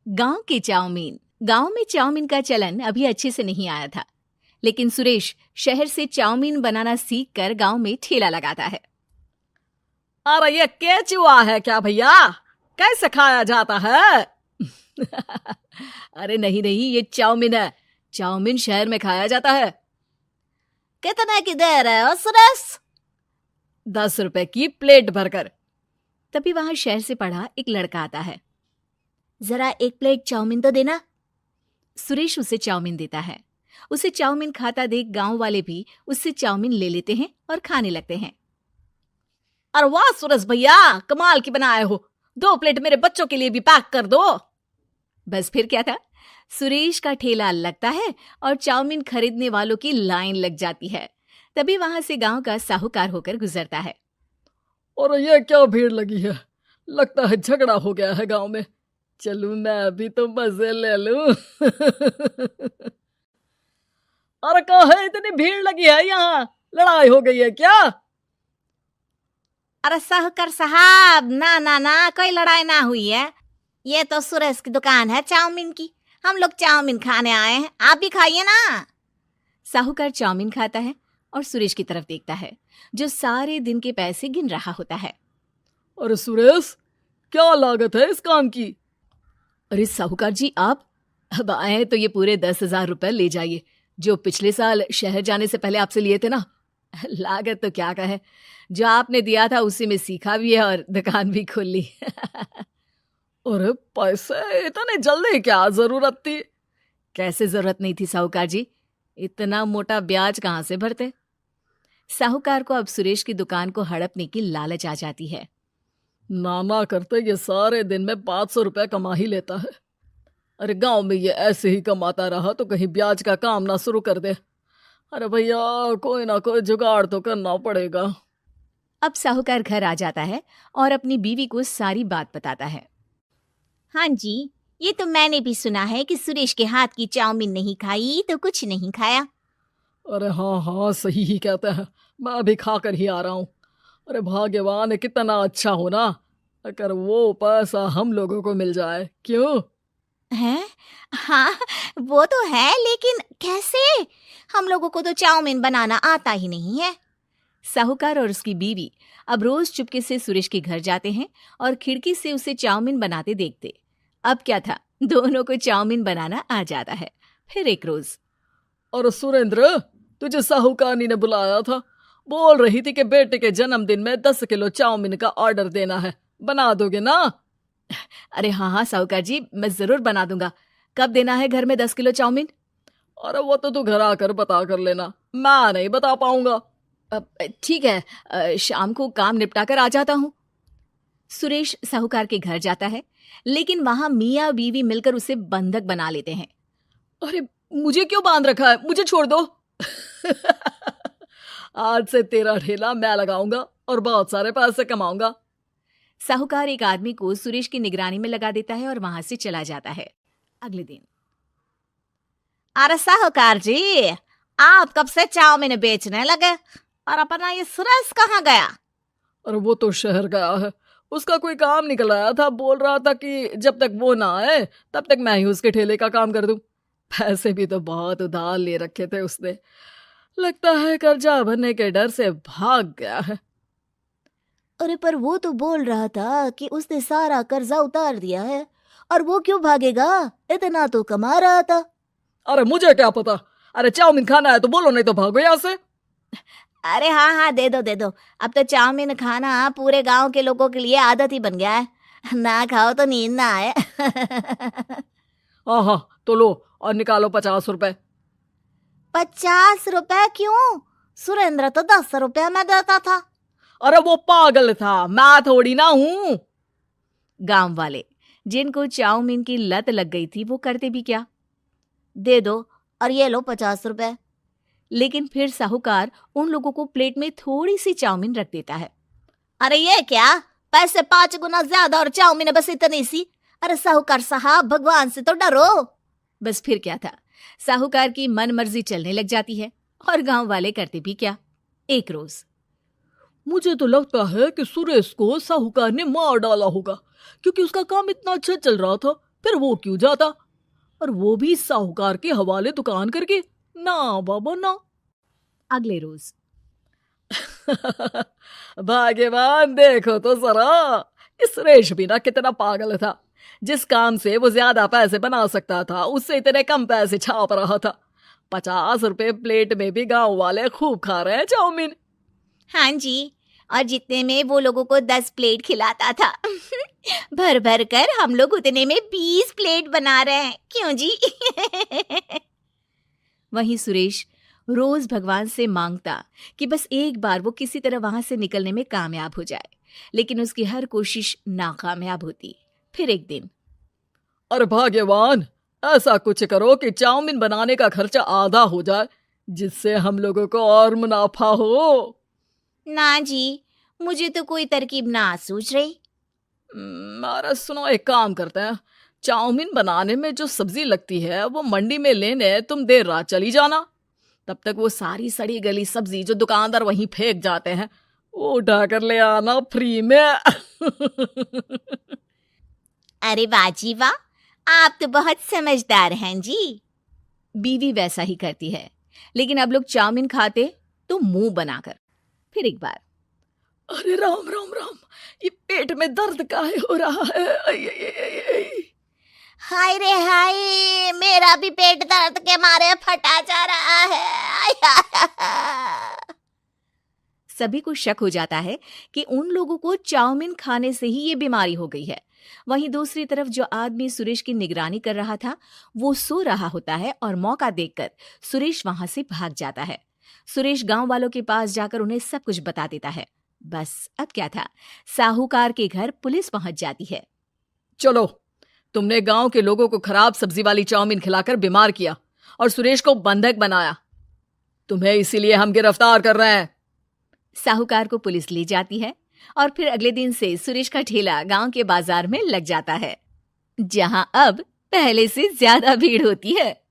गांव के चाउमीन। गांव में चाउमीन का चलन अभी अच्छे से नहीं आया था, लेकिन सुरेश शहर से चाउमीन बनाना सीखकर गांव में ठेला लगाता है। अरे ये केचुआ है क्या भैया? कैसे खाया जाता है? अरे नहीं, ये चाउमीन है। चाउमीन शहर में खाया जाता है। कितने की दे रहे हो सुरेश? 10 रुपए की प्लेट भरकर। तभी वहां शहर से पढ़ा एक लड़का आता है। जरा एक प्लेट चाउमीन तो देना। सुरेश उसे चाउमीन देता है। उसे चाउमीन खाता देख गांव वाले भी उससे चाउमीन ले लेते हैं और खाने लगते हैं। अरे वाह सुरेश भैया, कमाल की बनाए हो। 2 प्लेट मेरे बच्चों के लिए भी पैक कर दो। बस फिर क्या था, सुरेश का ठेला लगता है और चाउमीन खरीदने वालों की लाइन लग जाती है। तभी वहां से गांव का साहूकार होकर गुजरता है। और ये क्या भीड़ लगी है? लगता है झगड़ा हो गया है गांव में। चलूं मैं अभी तो मजे ले लूं। अरे कहाँ है, इतनी भीड़ लगी है यहाँ? लड़ाई हो गई है क्या? अरे साहूकार साहब, ना कोई लड़ाई ना हुई है। ये तो सुरेश की दुकान है चाउमीन की। हम लोग चाउमीन खाने आए हैं, आप भी खाइए ना। साहूकार चाउमीन खाता है और सुरेश की तरफ देखता है, जो सारे दिन के पैसे गिन रहा होता है। अरे सुरेश, क्या लागत है इस काम की? अरे साहूकार जी, आप अब आए तो ये पूरे 10,000 रुपए ले जाइए, जो पिछले साल शहर जाने से पहले आपसे लिए थे ना। लागत तो क्या कहे, जो आपने दिया था उसी में सीखा भी है और दुकान भी खोल ली। अरे पैसे इतने जल्दी क्या जरूरत थी? कैसे जरूरत नहीं थी साहूकार जी, इतना मोटा ब्याज कहाँ से भरते। साहूकार को अब सुरेश की दुकान को हड़पने की लालच आ जाती है। नाना करते ये सारे दिन में 500 रुपया कमा ही लेता है। अरे गांव में ये ऐसे ही कमाता रहा तो कहीं ब्याज का काम ना शुरू कर दे। अरे भैया, कोई ना कोई जुगाड़ तो करना पड़ेगा। अब साहूकार घर आ जाता है और अपनी बीवी को सारी बात बताता है। हाँ जी, ये तो मैंने भी सुना है कि सुरेश के हाथ की चाउमीन नहीं खाई तो कुछ नहीं खाया। अरे हाँ, सही ही कहते हैं। मैं अभी खा कर ही आ रहा हूँ। अरे भाग्यवान है, कितना अच्छा हो ना अगर वो पैसा हम लोगों को मिल जाए। क्यों हैं? हाँ, वो तो है, लेकिन कैसे? हम लोगों को तो चाउमीन बनाना आता ही नहीं है। साहूकार और उसकी बीवी अब रोज चुपके से सुरेश के घर जाते हैं और खिड़की से उसे चाउमीन बनाते देखते। अब क्या था, दोनों को चाउमीन बनाना आ जाता है। फिर एक रोज, और सुरेंद्र, तुझे साहूकारनी ने बुलाया था। बोल रही थी कि बेटे के जन्मदिन में 10 किलो चाउमीन का ऑर्डर देना है। बना दोगे ना? अरे हाँ साहूकार जी, मैं जरूर बना दूंगा। कब देना है घर में 10 किलो चाउमीन? अरे वो तो तू घर आकर बता कर लेना, मैं नहीं बता पाऊंगा। ठीक है, शाम को काम निपटा कर आ जाता हूँ। सुरेश साहूकार के घर जाता है, लेकिन वहां मियाँ बीवी मिलकर उसे बंधक बना लेते हैं। अरे मुझे क्यों बांध रखा है? मुझे छोड़ दो। आज से तेरा ठेला मैं लगाऊंगा और बहुत सारे पैसे कमाऊंगा। साहूकार एक आदमी को सुरेश की निगरानी में लगा देता है और वहां से चला जाता है। अगले दिन, अरे साहूकार जी, आप कब से चाउमीन बेचने लगे और अपना ये सुरेश कहाँ गया? अरे वो तो शहर गया है, उसका कोई काम निकल आया था। बोल रहा था कि जब तक वो ना आए तब तक मैं ही उसके ठेले का काम कर दूं। पैसे भी तो बहुत उधार ले रखे थे उसने। लगता है कर्जा भरने के डर से भाग गया है। अरे पर वो तो बोल रहा था कि उसने सारा कर्जा उतार दिया है, और वो क्यों भागेगा? इतना तो कमा रहा था। अरे मुझे क्या पता। अरे चाउमीन खाना है तो बोलो, नहीं तो भागो यहाँ से। अरे हाँ, दे दो। अब तो चाउमीन खाना पूरे गांव के लोगों के लिए आदत ही बन गया है। ना खाओ तो नींद ना आए। हाँ, तो लो और निकालो 50 रुपए। 50 रुपए क्यों? सुरेंद्र तो 10 रुपया में देता था। अरे वो पागल था, मैं थोड़ी ना हूँ। गांव वाले, जिनको चाउमीन की लत लग गई थी, वो करते भी क्या, दे दो और ये लो 50 रुपए। लेकिन फिर साहूकार उन लोगों को प्लेट में थोड़ी सी चाउमीन रख देता है। अरे ये क्या, पैसे 5 गुना ज्यादा और चाउमीन बस इतनी सी। अरे साहूकार साहब, भगवान से तो डरो। बस फिर क्या था, साहूकार की मन मर्जी चलने लग जाती है और गांव वाले करते भी क्या। एक रोज, मुझे तो लगता है कि सुरेश को साहूकार ने मार डाला होगा, क्योंकि उसका काम इतना अच्छा चल रहा था, फिर वो क्यों जाता, और वो भी साहूकार के हवाले दुकान करके? ना बाबा ना। अगले रोज भाग्यवान, देखो तो जरा, इस सुरेश भी ना कितना पागल था। जिस काम से वो ज्यादा पैसे बना सकता था उससे इतने कम पैसे छाप रहा था। 50 रुपए प्लेट में भी गांव वाले खूब खा रहे हैं चाउमीन। हाँ जी, और जितने में वो लोगों को 10 प्लेट खिलाता था भर भर कर हम लोग उतने में 20 प्लेट बना रहे हैं, क्यों जी? वहीं सुरेश रोज भगवान से मांगता कि बस एक बार वो किसी तरह वहां से निकलने में कामयाब हो जाए, लेकिन उसकी हर कोशिश नाकामयाब होती। फिर एक दिन, अरे भाग्यवान, ऐसा कुछ करो कि चाउमीन बनाने का खर्चा आधा हो जाए, जिससे हम लोगों को और मुनाफा हो। ना जी, मुझे तो कोई तरकीब ना सूझ रही। अरे सुनो, एक काम करते हैं, चाउमीन बनाने में जो सब्जी लगती है वो मंडी में लेने तुम देर रात चली जाना। तब तक वो सारी सड़ी गली सब्जी जो दुकानदार वहीं फेंक जाते हैं वो उठा कर ले आना फ्री में। अरे वाह जी वाह, आप तो बहुत समझदार हैं जी। बीवी वैसा ही करती है, लेकिन अब लोग चाउमीन खाते तो मुंह बनाकर। फिर एक बार, अरे राम राम राम, ये पेट में दर्द काहे हो रहा है? आई, आई, आई, आई। हाय रे हाय, मेरा भी पेट दर्द के मारे फटा जा रहा है। सभी को शक हो जाता है कि उन लोगों को चाउमीन खाने से ही ये बीमारी हो गई है। वहीं दूसरी तरफ जो आदमी सुरेश की निगरानी कर रहा था वो सो रहा होता है और मौका देखकर सुरेश वहां से भाग जाता है। सुरेश गांव वालों के पास जाकर उन्हें सब कुछ बता देता है। बस अब क्या था, साहूकार के घर पुलिस पहुंच जाती है। चलो, तुमने गांव के लोगों को खराब सब्जी वाली चाउमीन खिलाकर बीमार किया और सुरेश को बंधक बनाया। तुम्हें इसीलिए हम गिरफ्तार कर रहे हैं। साहूकार को पुलिस ले जाती है और फिर अगले दिन से सुरेश का ठेला गांव के बाजार में लग जाता है, जहां अब पहले से ज्यादा भीड़ होती है।